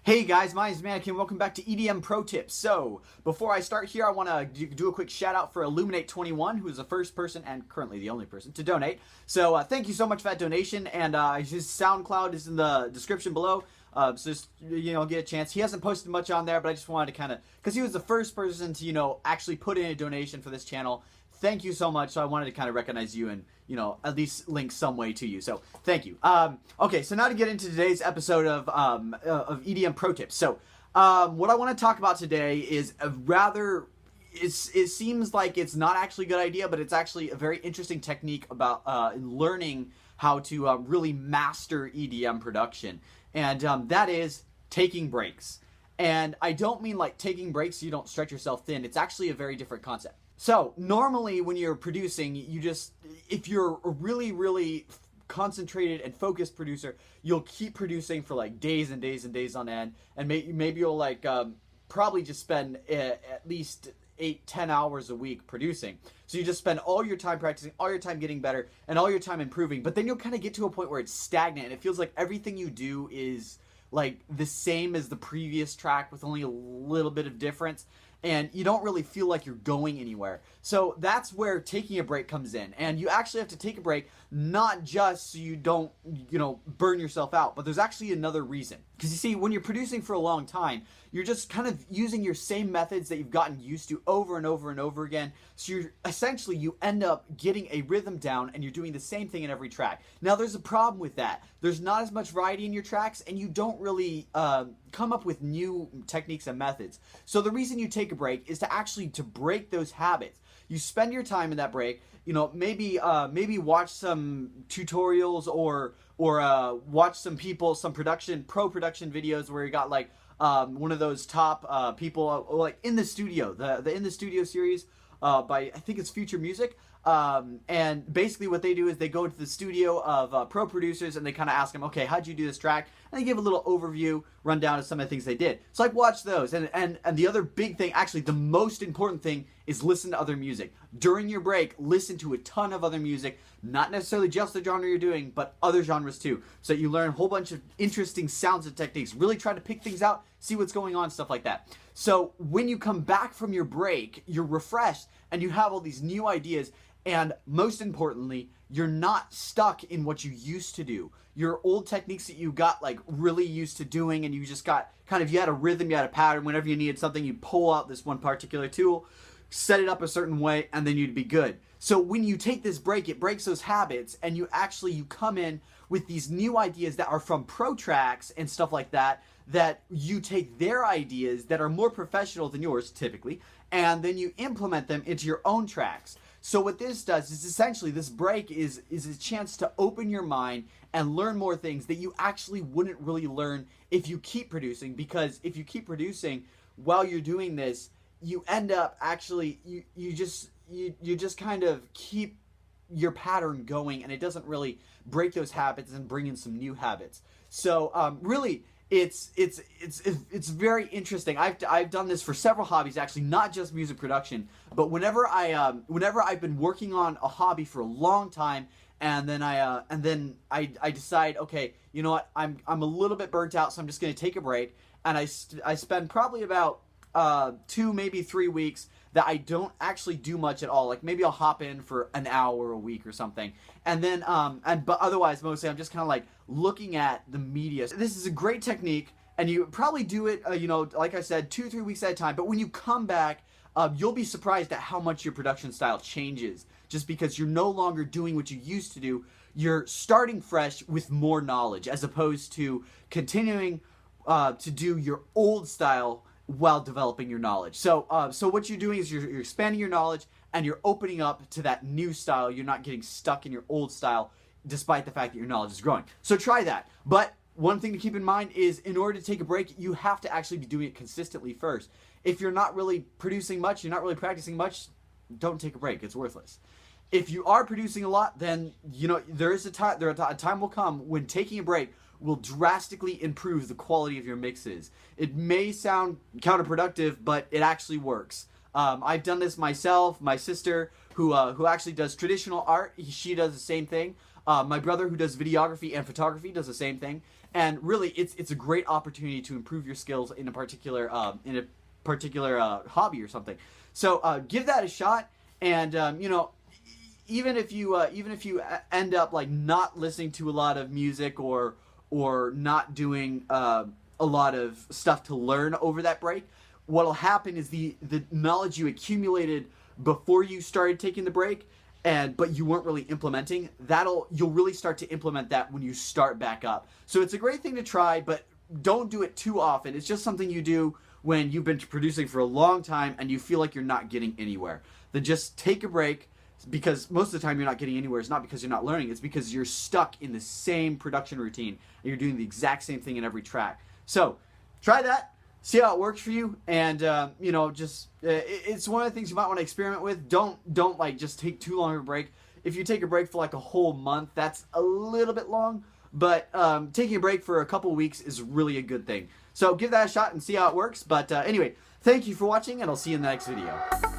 Hey guys, my name is Mannequin. Welcome back to EDM Pro Tips. So, before I start here, I want to do a quick shout out for Illuminate21, who is the first person and currently the only person to donate. So, thank you so much for that donation. And his SoundCloud is in the description below. So just, get a chance. He hasn't posted much on there, but I just wanted to because he was the first person to, actually put in a donation for this channel. Thank you so much. So I wanted to kind of recognize you and, at least link some way to you. So thank you. Okay, so now to get into today's episode of EDM Pro Tips. So what I want to talk about today is it seems like it's not actually a good idea, but it's actually a very interesting technique about learning how to really master EDM production. And that is taking breaks. And I don't mean like taking breaks so you don't stretch yourself thin. It's actually a very different concept. So normally when you're producing, if you're a really, really concentrated and focused producer, you'll keep producing for like days and days and days on end. And maybe you'll probably just spend at least 8-10 hours a week producing. So you just spend all your time practicing, all your time getting better, and all your time improving. But then you'll kind of get to a point where it's stagnant and it feels like everything you do is like the same as the previous track with only a little bit of difference. And you don't really feel like you're going anywhere. So that's where taking a break comes in. And you actually have to take a break, not just so you don't, burn yourself out, but there's actually another reason. Because you see, when you're producing for a long time, you're just kind of using your same methods that you've gotten used to over and over and over again. So you end up getting a rhythm down and you're doing the same thing in every track. Now there's a problem with that. There's not as much variety in your tracks and you don't really come up with new techniques and methods. So the reason you take a break is to break those habits. You spend your time in that break, maybe watch some tutorials or watch some pro production videos where you got like one of those top people like in the studio, the In the Studio series by I think it's Future Music. And basically what they do is they go to the studio of pro producers and they kind of ask them, okay, how'd you do this track? And they give a little overview, rundown of some of the things they did. So like watch those. And the other big thing, actually the most important thing, is listen to other music. During your break, listen to a ton of other music, not necessarily just the genre you're doing, but other genres too. So you learn a whole bunch of interesting sounds and techniques. Really try to pick things out, see what's going on, stuff like that. So when you come back from your break, you're refreshed and you have all these new ideas. And most importantly, you're not stuck in what you used to do. Your old techniques that you got like really used to doing and you just got you had a rhythm, you had a pattern. Whenever you needed something, you pull out this one particular tool, set it up a certain way, and then you'd be good. So when you take this break, it breaks those habits and you come in with these new ideas that are from pro tracks and stuff like that, that you take their ideas that are more professional than yours typically, and then you implement them into your own tracks. So what this does is essentially this break is a chance to open your mind and learn more things that you actually wouldn't really learn if you keep producing. Because if you keep producing while you're doing this, you end up actually you just kind of keep your pattern going, and it doesn't really break those habits and bring in some new habits. So really, it's very interesting. I've done this for several hobbies, actually, not just music production. But whenever I've been working on a hobby for a long time, and then I decide, okay, you know what, I'm a little bit burnt out, so I'm just going to take a break, and I spend probably about 2, maybe 3 weeks that I don't actually do much at all. Like maybe I'll hop in for an hour a week or something. And then, but otherwise, mostly I'm just kind of like looking at the media. This is a great technique, and you probably do it, like I said, 2-3 weeks at a time. But when you come back, you'll be surprised at how much your production style changes, just because you're no longer doing what you used to do. You're starting fresh with more knowledge, as opposed to continuing to do your old style while developing your knowledge. So what you're doing is you're expanding your knowledge and you're opening up to that new style. You're not getting stuck in your old style despite the fact that your knowledge is growing. So try that. But one thing to keep in mind is, in order to take a break, you have to actually be doing it consistently first. If you're not really producing much, you're not really practicing much, don't take a break. It's worthless. If you are producing a lot, then a time will come when taking a break will drastically improve the quality of your mixes. It may sound counterproductive, but it actually works. I've done this myself. My sister, who actually does traditional art, she does the same thing. My brother, who does videography and photography, does the same thing. and really it's a great opportunity to improve your skills in a particular hobby or something. So give that a shot, and even if you end up like not listening to a lot of music or not doing a lot of stuff to learn over that break, what'll happen is the knowledge you accumulated before you started taking the break but you weren't really implementing, you'll really start to implement that when you start back up. So it's a great thing to try, but don't do it too often. It's just something you do when you've been producing for a long time and you feel like you're not getting anywhere. Then just take a break, because most of the time you're not getting anywhere. It's not because you're not learning, it's because you're stuck in the same production routine and you're doing the exact same thing in every track. So try that, see how it works for you, and it's one of the things you might want to experiment with. Don't like just take too long of a break. If you take a break for like a whole month, that's a little bit long, but taking a break for a couple weeks is really a good thing. So give that a shot and see how it works. But anyway, thank you for watching, and I'll see you in the next video.